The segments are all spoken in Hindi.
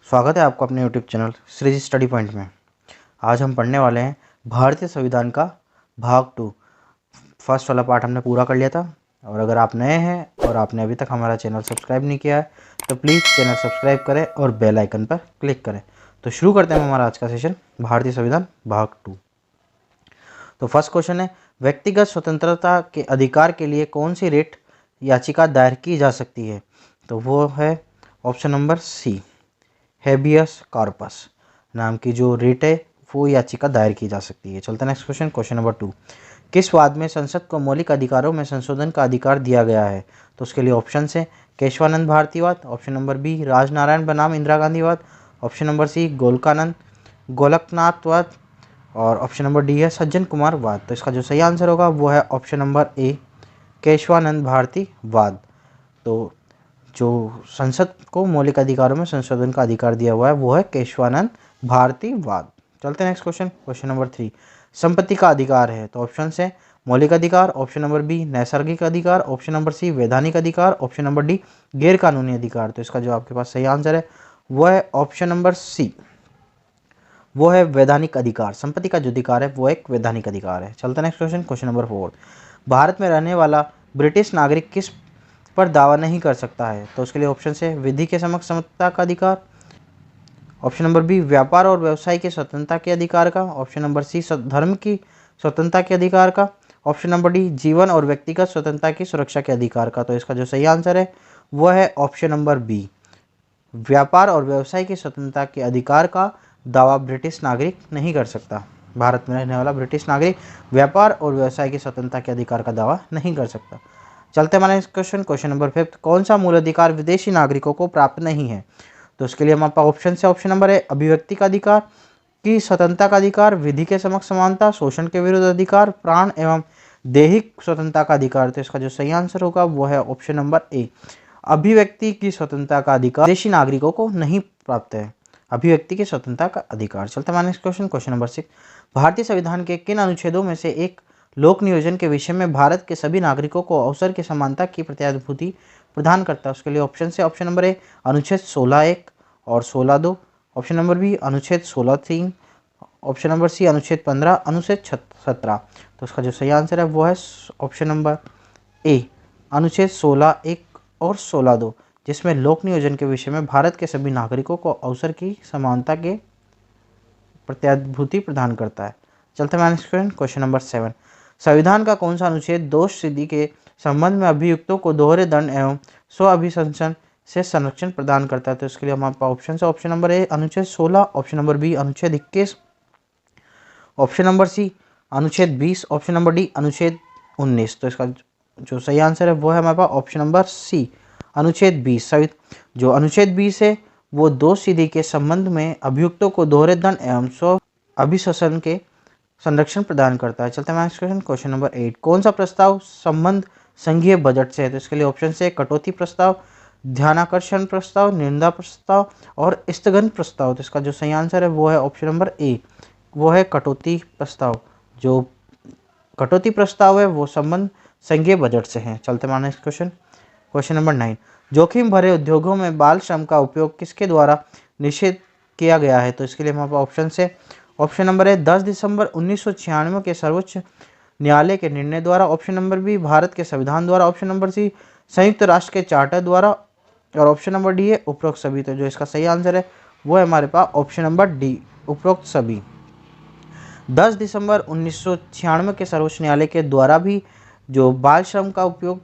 स्वागत है आपको अपने YouTube channel Shri study point में। आज हम पढ़ने वाले हैं भारतीय संविधान का भाग 2। फर्स्ट वाला पार्ट हमने पूरा कर लिया था। और अगर आप नए हैं और आपने अभी तक हमारा चैनल सब्सक्राइब नहीं किया है तो प्लीज़ चैनल सब्सक्राइब करें और बेल आइकन पर क्लिक करें। तो शुरू करते हैं हमारा आज का सेशन, भारतीय संविधान भाग 2। तो फर्स्ट क्वेश्चन है, व्यक्तिगत स्वतंत्रता के अधिकार के लिए कौन सी रिट याचिका दायर की जा सकती है? तो वो है option number C, habeas corpus नाम की जो रिट है वो याचिका दायर की जा सकती है। चलते नेक्स्ट क्वेश्चन, क्वेश्चन नंबर 2। किस वाद में संसद को मौलिक अधिकारों में संशोधन का अधिकार दिया गया है? तो उसके लिए ऑप्शन है केशवानंद भारतीवाद, ऑप्शन नंबर बी राजनारायण बनाम इंदिरा गांधीवाद, ऑप्शन नंबर सी गोलकनाथवाद और ऑप्शन नंबर डी है सज्जन कुमार वाद। तो इसका जो सही आंसर होगा वो है ऑप्शन नंबर ए, केशवानंद भारतीवाद। तो जो संसद को मौलिक अधिकारों में संशोधन का अधिकार दिया हुआ है वो है केशवानंद भारतीवाद। चलते हैं नेक्स्ट क्वेश्चन, क्वेश्चन नंबर 3। संपत्ति का अधिकार है तो ऑप्शन है मौलिक अधिकार, ऑप्शन नंबर बी नैसर्गिक अधिकार, ऑप्शन नंबर सी वैधानिक अधिकार, ऑप्शन नंबर डी गैर कानूनी अधिकार। तो इसका जो आपके पास सही आंसर है वो है ऑप्शन नंबर सी, वो है वैधानिक अधिकार। संपत्ति का जो अधिकार है वो एक वैधानिक अधिकार है। चलते next question, question number 4। Bharat में रहने वाला ब्रिटिश नागरिक किस पर दावा नहीं कर सकता है? तो उसके लिए ऑप्शन है विधि के समक्ष समता का अधिकार, ऑप्शन नंबर बी व्यापार और व्यवसाय की स्वतंत्रता के अधिकार का, ऑप्शन नंबर सी धर्म की स्वतंत्रता के अधिकार का, ऑप्शन नंबर डी जीवन और व्यक्तिगत स्वतंत्रता की सुरक्षा के अधिकार का। तो इसका जो सही आंसर है वो है ऑप्शन नंबर बी, व्यापार और व्यवसाय की स्वतंत्रता के अधिकार का दावा ब्रिटिश नागरिक नहीं कर सकता। भारत में रहने वाला ब्रिटिश नागरिक व्यापार और व्यवसाय की स्वतंत्रता के अधिकार का दावा नहीं कर सकता। चलते हमारे क्वेश्चन, क्वेश्चन नंबर 5। कौन सा मूल अधिकार विदेशी नागरिकों को प्राप्त नहीं है? तो उसके लिए हमारे पास ऑप्शन है, ऑप्शन नंबर ए अभिव्यक्ति का अधिकार, की स्वतंत्रता का अधिकार, विधि के समक्ष समानता, शोषण के विरुद्ध अधिकार, प्राण एवं दैहिक स्वतंत्रता का अधिकार। तो इसका जो सही आंसर होगा वो है ऑप्शन नंबर ए, अभिव्यक्ति की स्वतंत्रता का अधिकार विदेशी नागरिकों को नहीं प्राप्त है, अभिव्यक्ति की स्वतंत्रता का अधिकार। चलते हमारे नेक्स्ट क्वेश्चन, क्वेश्चन नंबर 6। भारतीय संविधान के किन अनुच्छेदों में से एक लोक नियोजन के विषय में भारत के सभी नागरिकों को अवसर की समानता की प्रत्याभूति प्रदान करता है? उसके लिए ऑप्शन है, ऑप्शन नंबर ए अनुच्छेद 16(1) और 16(2), ऑप्शन नंबर बी अनुच्छेद 16(3), ऑप्शन नंबर सी अनुच्छेद 15, अनुच्छेद 17। तो उसका जो सही आंसर है वो है ऑप्शन नंबर ए, अनुच्छेद 16(1) और 16(2), जिसमें लोक नियोजन के विषय में भारत के सभी नागरिकों को अवसर की समानता के प्रत्याभूति प्रदान करता है। चलते हैं नेक्स्ट क्वेश्चन, क्वेश्चन नंबर 7। संविधान का कौन सा अनुच्छेद दोष सिद्धि के संबंध में अभियुक्तों को दोहरे दंड एवं स्व अभिशंसन से संरक्षण प्रदान करता है? तो इसके लिए हमारे पास ऑप्शन है, ऑप्शन नंबर ए अनुच्छेद 16, ऑप्शन नंबर बी अनुच्छेद 21, ऑप्शन नंबर सी अनुच्छेद 20, ऑप्शन नंबर डी अनुच्छेद 19। तो इसका जो सही आंसर है वो है हमारे पास ऑप्शन नंबर सी, अनुच्छेद 20। जो अनुच्छेद 20 है वो दोष सिद्धि के संबंध में अभियुक्तों को दोहरे दंड एवं स्व अभिशंसन के संरक्षण प्रदान करता है। चलते हैं नेक्स्ट क्वेश्चन, क्वेश्चन नंबर 8। कौन सा प्रस्ताव संबंध संघीय बजट से है? तो इसके लिए ऑप्शन से कटौती प्रस्ताव, ध्यानाकर्षण प्रस्ताव, निंदा प्रस्ताव और स्थगन प्रस्ताव। तो इसका जो सही आंसर है वो है ऑप्शन नंबर ए, वो है कटौती प्रस्ताव। जो कटौती प्रस्ताव है वो संबंध संघीय बजट से है। चलते हैं नेक्स्ट क्वेश्चन, क्वेश्चन नंबर 9। जोखिम भरे उद्योगों में बाल श्रम का उपयोग किसके द्वारा निषेध किया गया है? तो इसके लिए हमारे पास ऑप्शन से ऑप्शन नंबर ए 10 दिसंबर 1996 के सर्वोच्च न्यायालय के निर्णय द्वारा, ऑप्शन नंबर बी भारत के संविधान द्वारा, ऑप्शन नंबर सी संयुक्त राष्ट्र के चार्टर द्वारा और ऑप्शन नंबर डी है उपरोक्त सभी। तो जो इसका सही आंसर है वो है हमारे पास ऑप्शन नंबर डी, उपरोक्त सभी। 10 दिसंबर 1996 के सर्वोच्च न्यायालय के द्वारा भी जो बाल श्रम का उपयोग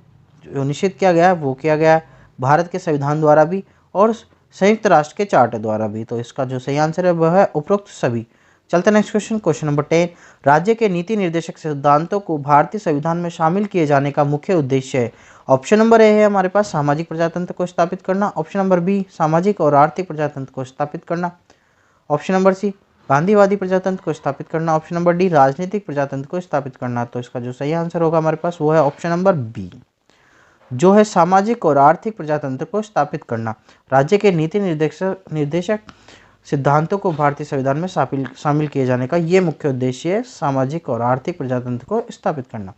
जो निषेध किया गया है वो किया गया है भारत के संविधान द्वारा भी और संयुक्त राष्ट्र के चार्टर द्वारा भी। तो इसका जो सही आंसर है वह है उपरोक्त सभी। चलते नेक्स्ट क्वेश्चन, क्वेश्चन नंबर 10। राज्य के नीति निर्देशक सिद्धांतों को भारतीय संविधान में शामिल किए जाने का मुख्य उद्देश्य है? ऑप्शन नंबर ए है हमारे पास सामाजिक प्रजातंत्र को स्थापित करना, ऑप्शन नंबर बी सामाजिक और आर्थिक प्रजातंत्र को स्थापित करना, ऑप्शन नंबर सी गांधीवादी प्रजातंत्र को स्थापित करना, ऑप्शन नंबर डी राजनीतिक प्रजातंत्र को स्थापित करना। तो इसका जो सही आंसर होगा हमारे पास वो है ऑप्शन नंबर बी, जो है सामाजिक और आर्थिक प्रजातंत्र को स्थापित करना। राज्य के नीति निर्देशक सिद्धांतों को भारतीय संविधान में शामिल किए जाने का ये मुख्य उद्देश्य है, सामाजिक और आर्थिक प्रजातंत्र को स्थापित करना।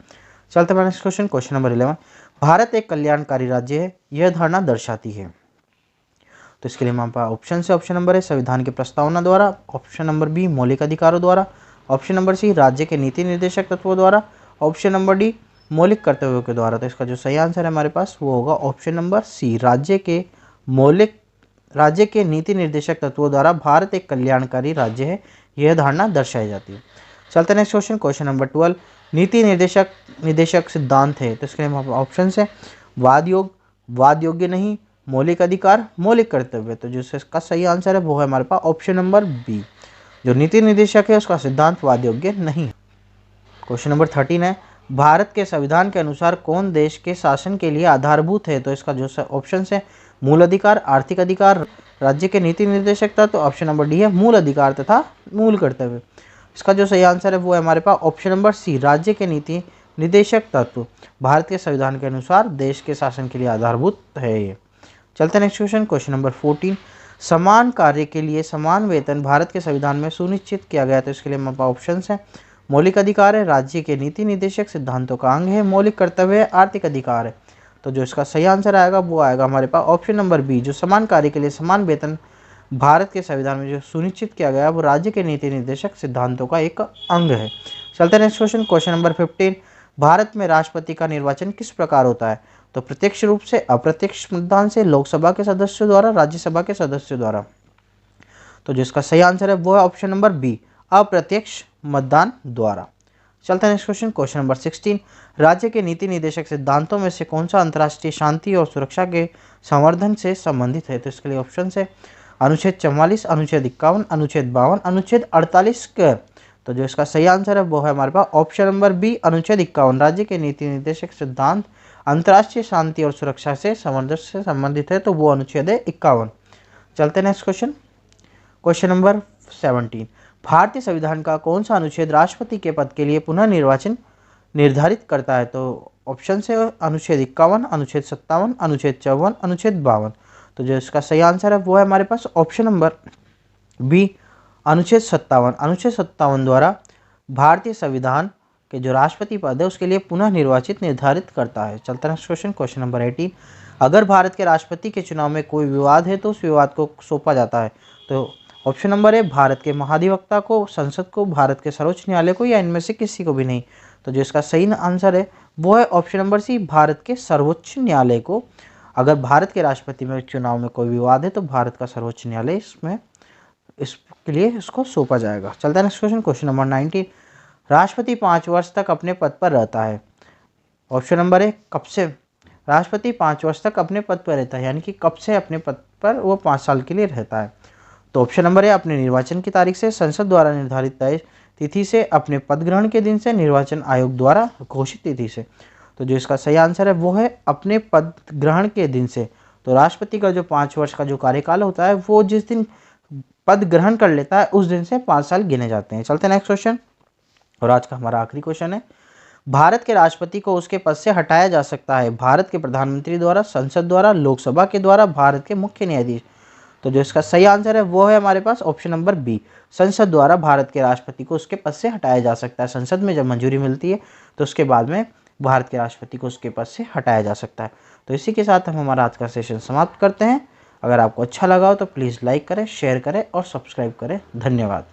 चलते हैं next question, question number 11। Bharat एक कल्याणकारी राज्य है, यह धारणा दर्शाती है। तो इसके लिए हमारे पास ऑप्शन से ऑप्शन नंबर ए संविधान की प्रस्तावना द्वारा, ऑप्शन नंबर बी मौलिक अधिकारों द्वारा, ऑप्शन नंबर सी राज्य के नीति निर्देशक तत्वों द्वारा, ऑप्शन नंबर डी मौलिक कर्तव्यों के द्वारा। तो इसका जो सही आंसर है हमारे पास वो होगा ऑप्शन नंबर सी, राज्य के नीति निर्देशक तत्वों द्वारा भारत एक कल्याणकारी राज्य है, यह धारणा दर्शाई जाती है। चलते नेक्स्ट क्वेश्चन, क्वेश्चन नंबर 12, नीति निर्देशक सिद्धांत है। तो इसके लिए ऑप्शन है वाद योग्य नहीं, मौलिक अधिकार, मौलिक कर्तव्य। तो जो इसका सही आंसर है वो है हमारे पास ऑप्शन नंबर बी, जो नीति निर्देशक है उसका सिद्धांत वाद योग्य नहीं है। क्वेश्चन नंबर 13 है, भारत के संविधान के अनुसार कौन देश के शासन के लिए आधारभूत है। तो इसका जो ऑप्शन है मूल अधिकार, आर्थिक अधिकार, राज्य के नीति निर्देशक तत्व। तो ऑप्शन नंबर डी है मूल अधिकार तथा मूल कर्तव्य। इसका जो सही आंसर है वो है हमारे पास ऑप्शन नंबर सी, राज्य के नीति निर्देशक तत्व भारत के संविधान के अनुसार देश के शासन के लिए आधारभूत है ये। चलते नेक्स्ट क्वेश्चन, क्वेश्चन नंबर 14, समान कार्य के लिए समान वेतन भारत के संविधान में सुनिश्चित किया गया। तो इसके लिए हमारे पास ऑप्शन है मौलिक अधिकार है, राज्य के नीति निर्देशक सिद्धांतों का अंग है, मौलिक कर्तव्य है, आर्थिक अधिकार है। तो जो इसका सही आंसर आएगा वो आएगा हमारे पास ऑप्शन नंबर बी, जो समान कार्य के लिए समान वेतन भारत के संविधान में जो सुनिश्चित किया गया वो राज्य के नीति निर्देशक सिद्धांतों का एक अंग है। चलते next question, question number 15, Bharat में राष्ट्रपति का निर्वाचन किस प्रकार होता है। तो प्रत्यक्ष रूप से, अप्रत्यक्ष मतदान से, लोकसभा के सदस्यों द्वारा, राज्यसभा के सदस्यों द्वारा। तो जिसका सही आंसर है वो है ऑप्शन नंबर बी, अप्रत्यक्ष मतदान द्वारा। चलते हैं नेक्स्ट क्वेश्चन, क्वेश्चन नंबर 16, राज्य के नीति निर्देशक सिद्धांतों में से कौन सा अंतर्राष्ट्रीय शांति और सुरक्षा के संवर्धन से संबंधित है। तो इसके लिए ऑप्शन है अनुच्छेद 44, अनुच्छेद 51, अनुच्छेद 52, अनुच्छेद 48 के। तो जो इसका सही आंसर है वो है हमारे पास ऑप्शन नंबर बी, अनुच्छेद 51, राज्य के नीति निर्देशक सिद्धांत अंतर्राष्ट्रीय शांति और सुरक्षा से संबंधित है, तो वो अनुच्छेद है 51। चलते नेक्स्ट क्वेश्चन, क्वेश्चन नंबर 17, भारतीय संविधान का कौन सा अनुच्छेद राष्ट्रपति के पद के लिए पुनः निर्वाचन निर्धारित करता है। तो ऑप्शन से अनुच्छेद 51, अनुच्छेद 57, अनुच्छेद 54, अनुच्छेद 52। तो जो इसका सही आंसर है वो है हमारे पास ऑप्शन नंबर बी, अनुच्छेद 57। अनुच्छेद 57 द्वारा भारतीय संविधान के जो राष्ट्रपति पद है उसके लिए पुनः निर्वाचित निर्धारित करता है। चलता है नेक्स्ट क्वेश्चन, क्वेश्चन नंबर 18, अगर भारत के राष्ट्रपति के चुनाव में कोई विवाद है तो उस विवाद को सौंपा जाता है। तो ऑप्शन नंबर है भारत के महाधिवक्ता को, संसद को, भारत के सर्वोच्च न्यायालय को, या इनमें से किसी को भी नहीं। तो जो इसका सही आंसर है वो है ऑप्शन नंबर सी, भारत के सर्वोच्च न्यायालय को। अगर भारत के राष्ट्रपति में चुनाव में कोई विवाद है तो भारत का सर्वोच्च न्यायालय इसके लिए इसको सौंपा जाएगा। चलता है नेक्स्ट क्वेश्चन, क्वेश्चन नंबर 19, राष्ट्रपति 5 वर्ष तक अपने पद पर रहता है। ऑप्शन नंबर है कब से राष्ट्रपति 5 वर्ष तक अपने पद पर रहता है, यानी कि कब से अपने पद पर वो 5 साल के लिए रहता है। तो ऑप्शन नंबर है अपने निर्वाचन की तारीख से, संसद द्वारा निर्धारित तय तिथि से, अपने पद ग्रहण के दिन से, निर्वाचन आयोग द्वारा घोषित तिथि से। तो जो इसका सही आंसर है वो है अपने पद ग्रहण के दिन से। तो राष्ट्रपति का जो 5 वर्ष का जो कार्यकाल होता है वो जिस दिन पद ग्रहण कर लेता है उस दिन से 5 साल गिने जाते हैं। चलते हैं नेक्स्ट क्वेश्चन, और आज का हमारा आखिरी क्वेश्चन है, भारत के राष्ट्रपति को उसके पद से हटाया जा सकता है भारत के प्रधानमंत्री द्वारा, संसद द्वारा, लोकसभा के द्वारा, भारत के मुख्य न्यायाधीश। तो जो इसका सही आंसर है वो है हमारे पास ऑप्शन नंबर बी, संसद द्वारा भारत के राष्ट्रपति को उसके पद से हटाया जा सकता है। संसद में जब मंजूरी मिलती है तो उसके बाद में भारत के राष्ट्रपति को उसके पद से हटाया जा सकता है। तो इसी के साथ हम हमारा आज का सेशन समाप्त करते हैं। अगर आपको अच्छा लगा हो तो प्लीज़ लाइक करें, शेयर करें और सब्सक्राइब करें। धन्यवाद।